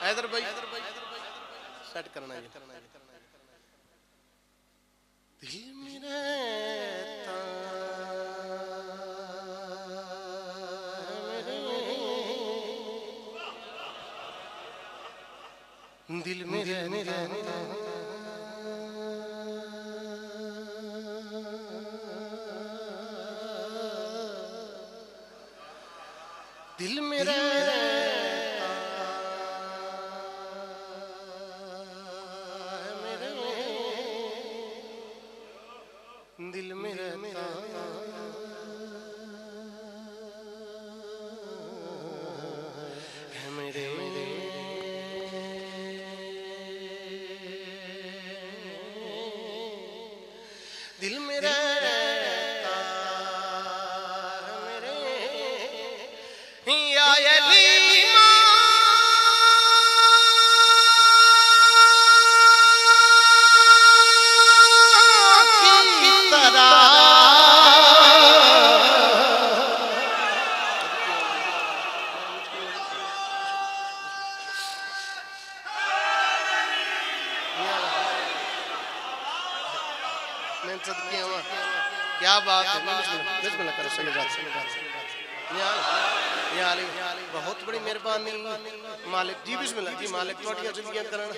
हैदर भाई सेट करना जी। दिल में रहता दिल में रहता दिल में रहता मेरे दिल में रहता है मेरे दिल में रहता है मेरे या अलीमा की तरह मैं सदके हुआ क्या बात है बिस्मिल्लाह करो सही बात बहुत बड़ी मेहरबानी मालिक जी बिस्मिल्लाह जी मालिक थोड़ी जिंदगियां करन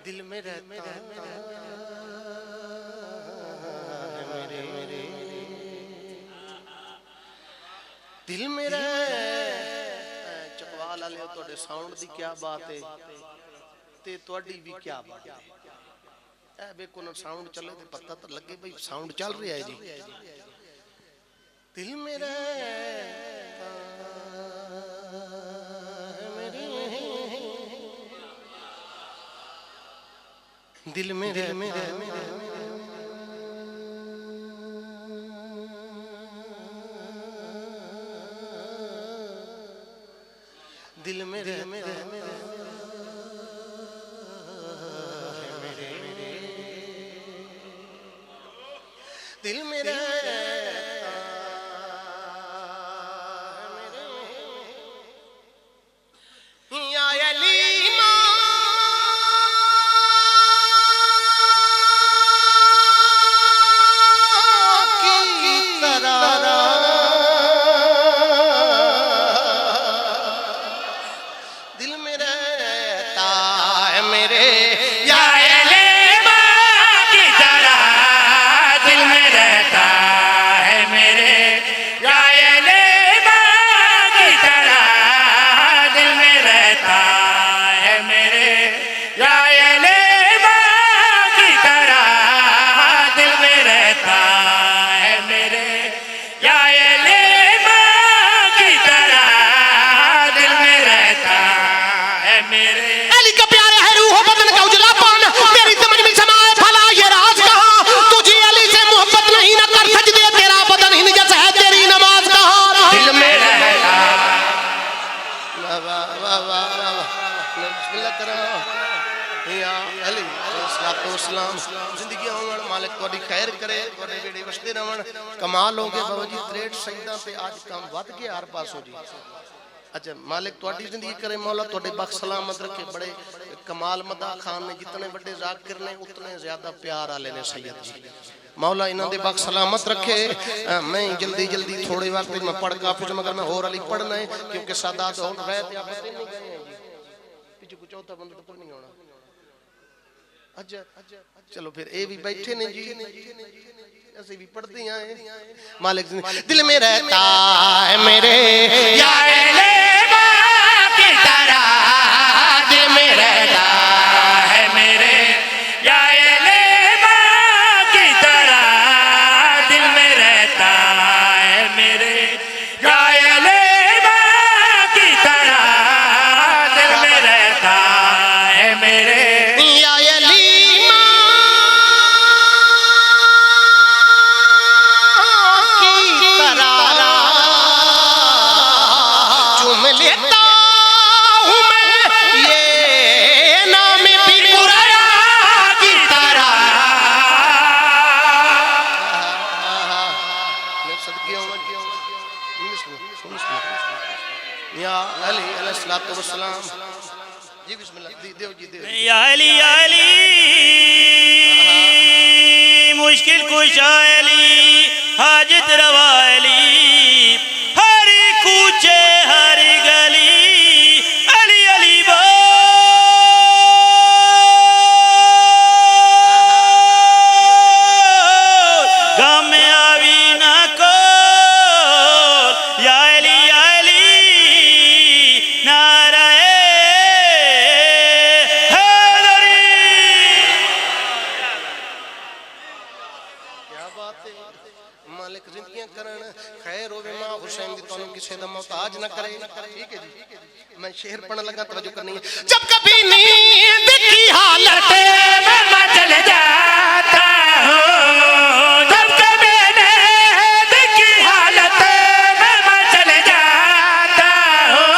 दिल में रहता है मेरे दिल में चकवाल वाले ਤੁਹਾਡੇ साउंड दी क्या बात है ते ਤੁਹਾਡੀ भी क्या बात है ए बेको ना साउंड चले तो पता तो लगे भाई साउंड चल रहा है जी दिल में रहता है मेरे दिल में दिल में दिल में रहता है मेरे या अलीमा की तरह दिल में रहता है मेरे या अलीमा की तरह दिल में रहता है मेरे या अलीमा की तरह दिल में रहता है मेरे या अलीमा की तरह दिल में रहता है मेरे या अलीमा की तरह दिल में रहता है मेरे अली का प्यारे है रूह बदन का उजला पान मेरी समझ में समाए भला ये राज कहां तुझे अली से मोहब्बत नहीं ना कर सजदे तेरा बदन हिन जैसा है तेरी नमाज कहां दिल में रहता वाह वाह वाह वाह बिस्मिल्लाह करो या अली सलातो सलाम जिंदगी आवन मालिक तोड़ी खैर करे तोड़े बेड़े वसदे रहन कमाल हो गए बाबा जी 63 शहीदां ते आज काम वध के आर पास हो जी अच्छा मालिक तोड़ी जिंदगी करे मौला तोड़े बख्श सलामत रखे बड़े कमाल मदा खान ने जितने बड़े जाकिर ने उतने ज्यादा प्यार वाले ने सैयद जी मौला इन्हां दे बख्श सलामत रखे मैं जल्दी जल्दी थोड़े वक्त में पढ़ काफी मगर मैं और अली पढ़ना है क्योंकि सादात हो गए थे आप नहीं गए हैं जी पीछे कुछ चौथा बंदा तो नहीं होना अच्छा चलो फिर ए भी बैठे ने जी ऐसे भी पढ़ते हैं मालिक दिल में रहता है मेरे या अलीमा की तरह दिल में रहता है मेरे या अलीमा की तरह दिल में रहता है मेरे या अलीमा की तरह दिल में रहता है मेरे या अलीमा की तरह चुम लेता हूँ मैं ये नाम भी कुराया की तरह मैं सदके या अली अलैहिस्सलातु वस्सलाम जी बिस्मिल्लाह देव जी देव या अली मुश्किल कुशा अली हाजत रवा अली हर कूचे हर गली अली अली गाँव में आवी ना को या अली नाराए मालिक जिंदगियां करन खैर होवे मां हुसैन दी तोनु किसे दा मोहताज न करे ठीक है जी मैं शेर पढ़ने लगा तवज्जो करनी है जब कभी नींद की हालत में मचल जाता हूं जब कभी नींद की हालत में मचल जाता हूं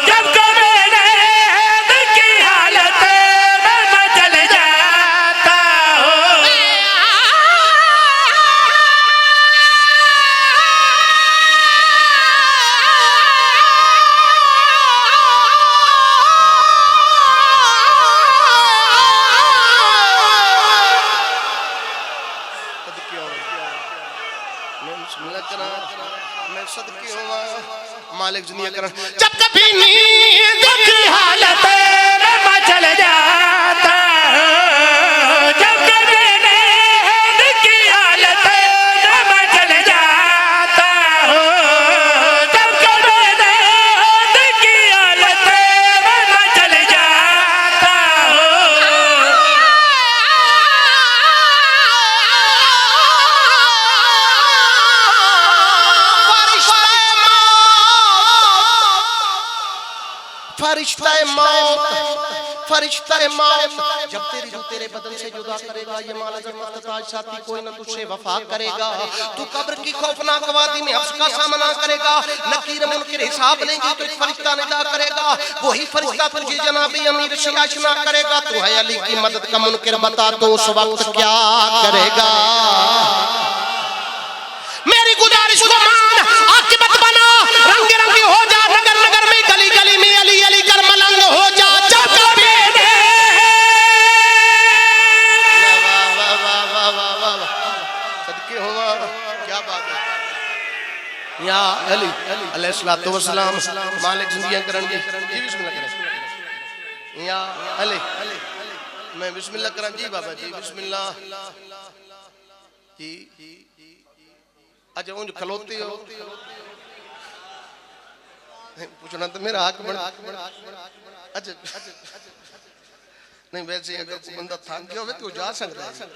जब कभी नींद की हालत में मचल जाता हूं मैं सदके हुआ मालिक दुनिया करन जब कभी नींद की हालत में मचल जाता हूं जब कभी नींद की हालत में मचल जाता हूं जब कभी नींद की हालत में मचल जाता हूं फरिश्ता मौत जब तेरी रूह तेरे बदन से जुदा करेगा ये माला जन्नत ताज साथी कोई न तुझसे वफा करेगा तू कब्र की खौफनाक वादी में हफ्स का सामना करेगा नकीर मुनकिर हिसाब लेंगे तो एक फरिश्ता निदा करेगा वही फरिश्ता तुझे जनाब अमीर से आशना करेगा तू है अली की मदद का मुनकिर बता तो उस वक्त क्या करेगा मेरी गुजारिश को मान आकिबत बना रंग रंगी हो जा नगर नगर में गली गली में अली अली कर मलंग हो जा जब कभी सदके हुआ क्या बात है या अली अलैहिस्सलातु वस्सलाम मालिक जिंदगियां करन जी बिस्मिल्लाह करें या अली मैं बिस्मिल्लाह करन जी बाबा जी बिस्मिल्लाह जी अच्छा उन खलोते हो पूछना तो मेरा हक बन अच्छा नहीं वैसे अगर कोई बंदा थक गया हो तो जा सकता है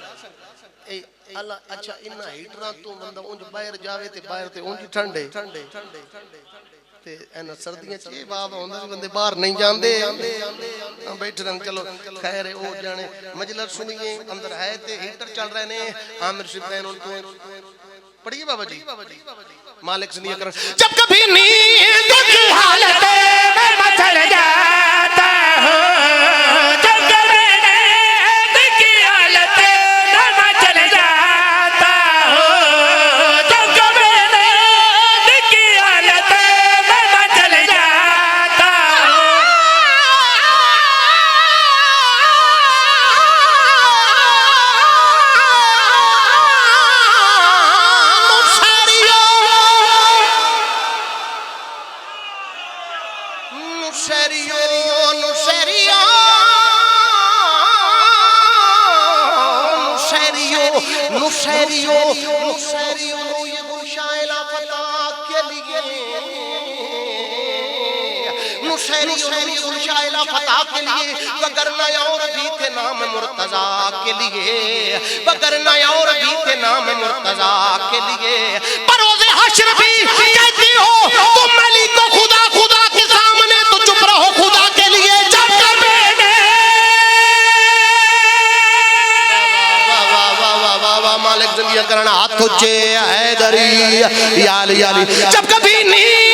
ए अल्लाह अच्छा इन्ना हीटरा तो बंदा उंज बाहर जावे ते बाहर ते उंज ठंडे ते एना सर्दियां च बाब होंदा सी बंदे बाहर नहीं जांदे बैठे रहन चलो खैर है ओ जाने मजलिस सुनिए अंदर है ते हीटर चल रहे ने आमिर सिद्दीन उनको पढ़िए बाबा जी मालिक से नहीं कर जब कभी नींद की हालत में मचल जाता हूं जब कभी नींद की हालत में मचल जाता हूं जब कभी नींद की हालत में मचल जाता हूं नुशैरियो ये गुलशाइला फता के लिए नुशैरियो ये गुलशाइला फता के लिए वगरना और भी थे नाम मुर्तजा के लिए वगरना और भी थे नाम मुर्तजा के लिए परोज़े हश्र भी कहती हो तुम अली को खुदा खुदा के सामने तो चुप रहो खुदा के लिए जब मालिक जिंदगी करना हाथ उच्चे हैदरी याली याली जब कभी नहीं